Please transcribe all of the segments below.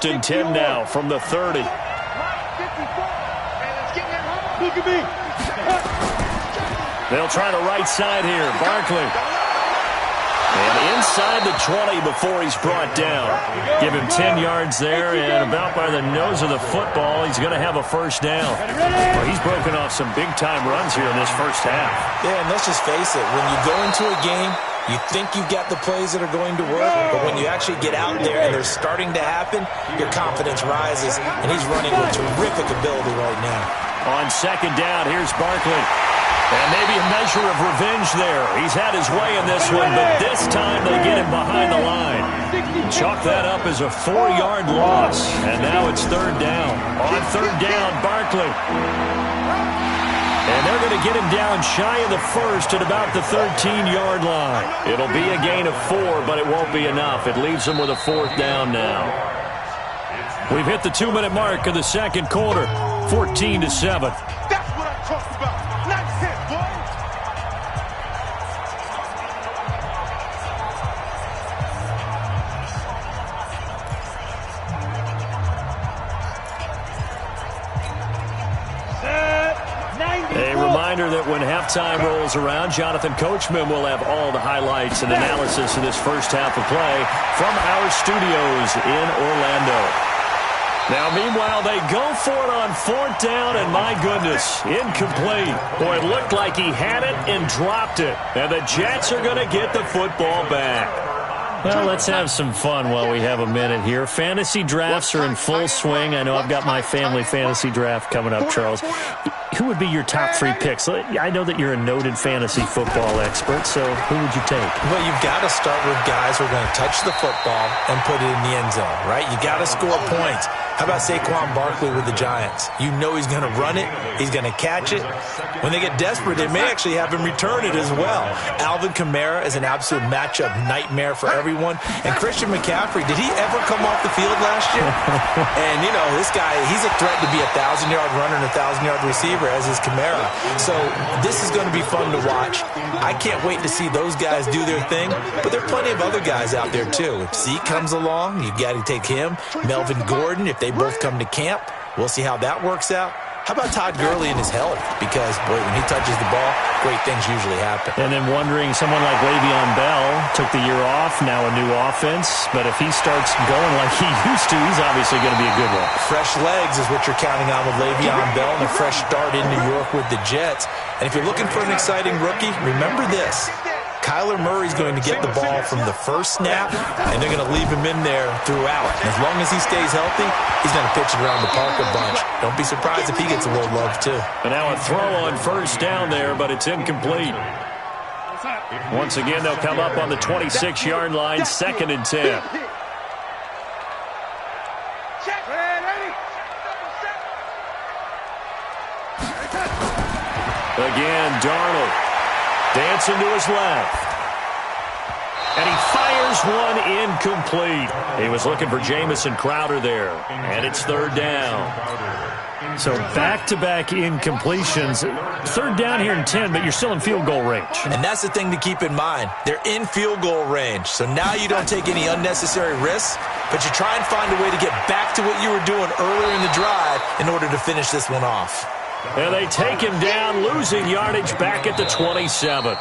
and 10 now from the 30. Look at me. They'll try the right side here. Barkley. And inside the 20 before he's brought down. Give him 10 yards there, and about by the nose of the football, he's going to have a first down. Well, he's broken off some big-time runs here in this first half. Yeah, and let's just face it. When you go into a game, you think you've got the plays that are going to work, but when you actually get out there and they're starting to happen, your confidence rises, and he's running with terrific ability right now. On second down, here's Barkley. And maybe a measure of revenge there. He's had his way in this one, but this time they get him behind the line. Chalk that up as a 4-yard loss. And now it's third down. On third down, Barkley. And they're going to get him down shy of the first at about the 13-yard line. It'll be a gain of 4, but it won't be enough. It leaves them with a fourth down now. We've hit the 2-minute mark of the second quarter. 14-7. That's what I talked about. Nice hit, boy. A reminder that when halftime rolls around, Jonathan Coachman will have all the highlights and analysis of this first half of play from our studios in Orlando. Now, meanwhile, they go for it on fourth down, and my goodness, incomplete. Boy, it looked like he had it and dropped it. And the Jets are going to get the football back. Well, let's have some fun while we have a minute here. Fantasy drafts are in full swing. I know I've got my family fantasy draft coming up, Charles. Who would be your top 3 picks? I know that you're a noted fantasy football expert, so who would you take? Well, you've got to start with guys who are going to touch the football and put it in the end zone, right? You got to score points. How about Saquon Barkley with the Giants? You know he's going to run it. He's going to catch it. When they get desperate, they may actually have him return it as well. Alvin Kamara is an absolute matchup nightmare for everyone. And Christian McCaffrey, did he ever come off the field last year? And, you know, this guy, he's a threat to be a 1,000-yard runner and a 1,000-yard receiver, as is Kamara. So this is going to be fun to watch. I can't wait to see those guys do their thing. But there are plenty of other guys out there, too. If Zeke comes along, you got to take him. Melvin Gordon, if they both come to camp, we'll see how that works out. How about Todd Gurley and his health? Because, boy, when he touches the ball, great things usually happen. And then wondering, someone like Le'Veon Bell took the year off, now a new offense. But if he starts going like he used to, he's obviously going to be a good one. Fresh legs is what you're counting on with Le'Veon Bell and a fresh start in New York with the Jets. And if you're looking for an exciting rookie, remember this. Kyler Murray's going to get the ball from the first snap, and they're going to leave him in there throughout. And as long as he stays healthy, he's going to pitch it around the park a bunch. Don't be surprised if he gets a little love, too. And now a throw on first down there, but it's incomplete. Once again, they'll come up on the 26-yard line, 2nd and 10. Again, Darnold. Dancing to his left. And he fires one incomplete. He was looking for Jamison Crowder there. And it's third down. So back-to-back incompletions. Third down here in 10, but you're still in field goal range. And that's the thing to keep in mind. They're in field goal range. So now you don't take any unnecessary risks, but you try and find a way to get back to what you were doing earlier in the drive in order to finish this one off. And they take him down, losing yardage back at the 27.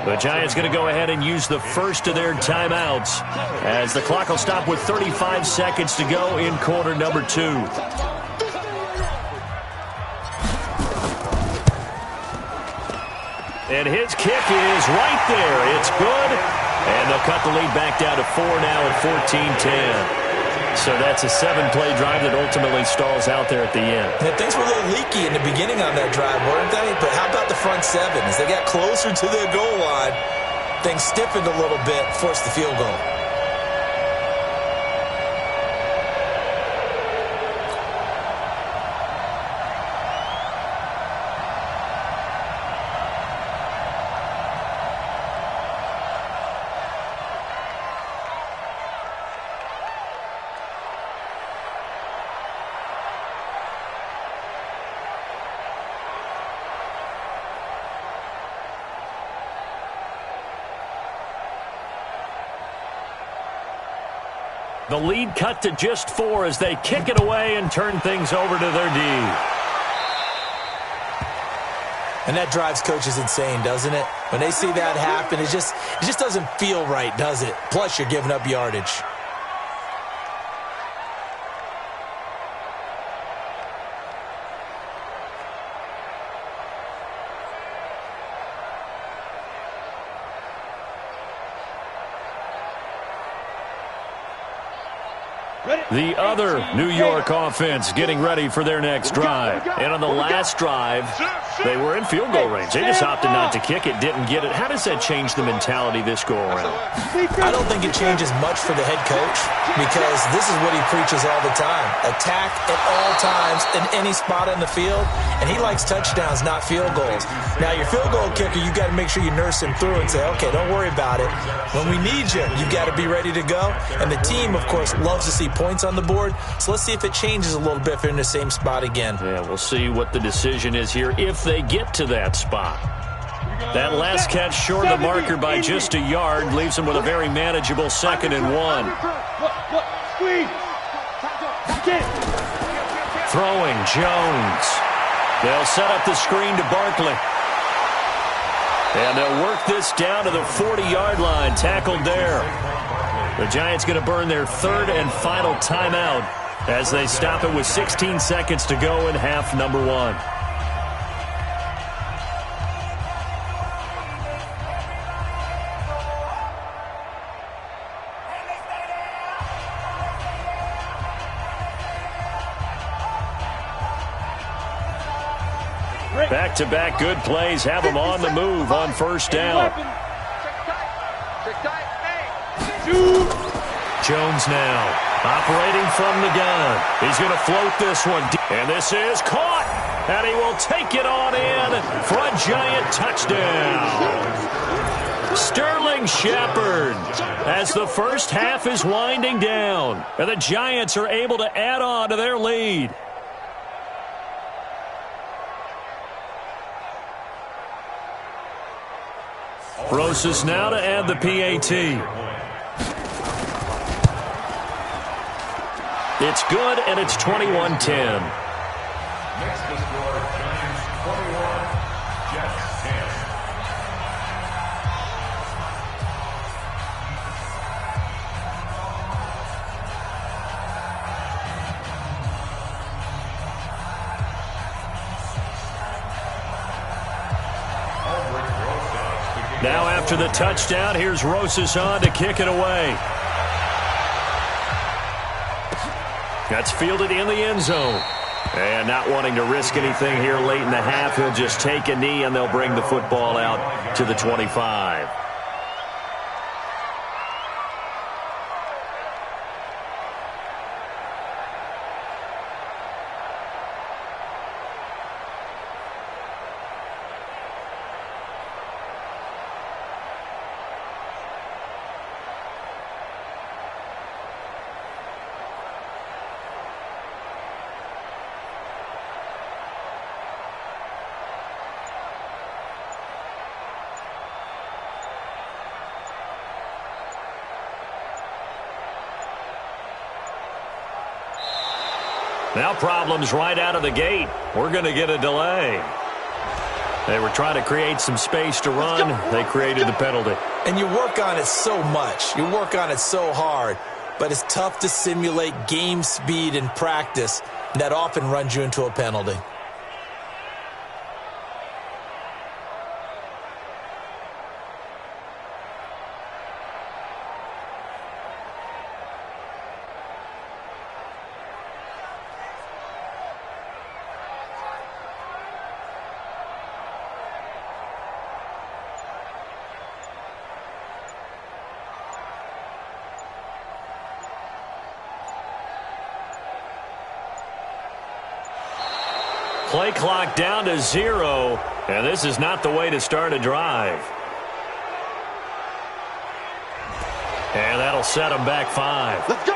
The Giants going to go ahead and use the first of their timeouts as the clock will stop with 35 seconds to go in quarter number 2. And his kick is right there. It's good. And they'll cut the lead back down to 4 now at 14-10. So that's a 7-play drive that ultimately stalls out there at the end. Yeah, things were a little leaky in the beginning on that drive, weren't they? But how about the front 7? As they got closer to their goal line, things stiffened a little bit, forced the field goal. The lead cut to just 4 as they kick it away and turn things over to their D. And that drives coaches insane, doesn't it? When they see that happen, it just doesn't feel right, does it? Plus, you're giving up yardage. The other New York offense getting ready for their next drive. And on the last drive, they were in field goal range. They just opted not to kick it, didn't get it. How does that change the mentality this go-around? I don't think it changes much for the head coach because this is what he preaches all the time. Attack at all times in any spot on the field, and he likes touchdowns, not field goals. Now, your field goal kicker, you got to make sure you nurse him through and say, okay, don't worry about it. When we need you, you got to be ready to go. And the team, of course, loves to see points on the board, so let's see if it changes a little bit if they're in the same spot again. Yeah, we'll see what the decision is here if they get to that spot. That last catch short of the marker by just a yard leaves them with a very manageable 2nd and 1. Throwing, Jones. They'll set up the screen to Barkley. And they'll work this down to the 40-yard line, tackled there. The Giants going to burn their 3rd and final timeout as they stop it with 16 seconds to go in half number 1. Back-to-back good plays have them on the move on 1st down. Jones now operating from the gun. He's going to float this one. And this is caught. And he will take it on in for a Giant touchdown. Sterling Shepard as the first half is winding down. And the Giants are able to add on to their lead. Rosas now to add the PAT. It's good, and it's 21-10. Next to score, Giants 21, Jets 10. Now after the touchdown, here's Rosas on to kick it away. That's fielded in the end zone. And not wanting to risk anything here late in the half, he'll just take a knee and they'll bring the football out to the 25. Now problems right out of the gate. We're going to get a delay. They were trying to create some space to run. They created the penalty. And you work on it so much. You work on it so hard. But it's tough to simulate game speed in practice. And that often runs you into a penalty. Play clock down to 0, and this is not the way to start a drive. And that'll set them back 5. Let's go!